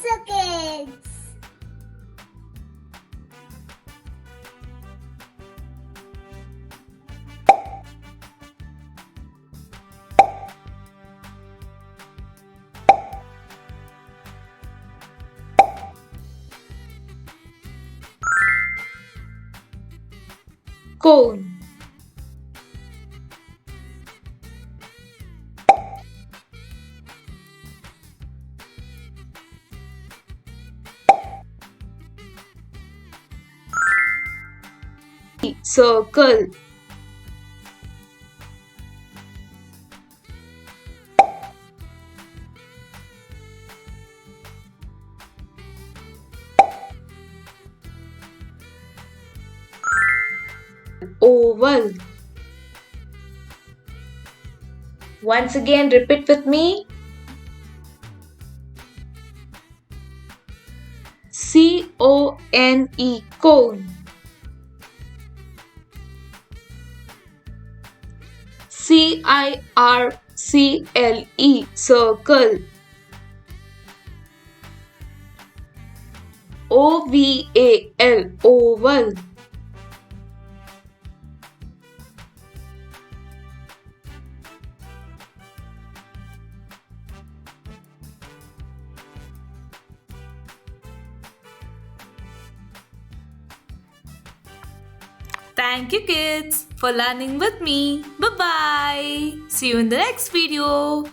also, kids. Cone. Circle. Oval. Once again, repeat with me. C-O-N-E. Cone. C-I-R-C-L-E. Circle. O-V-A-L. Oval. Thank you kids for learning with me. Bye bye. See you in the next video.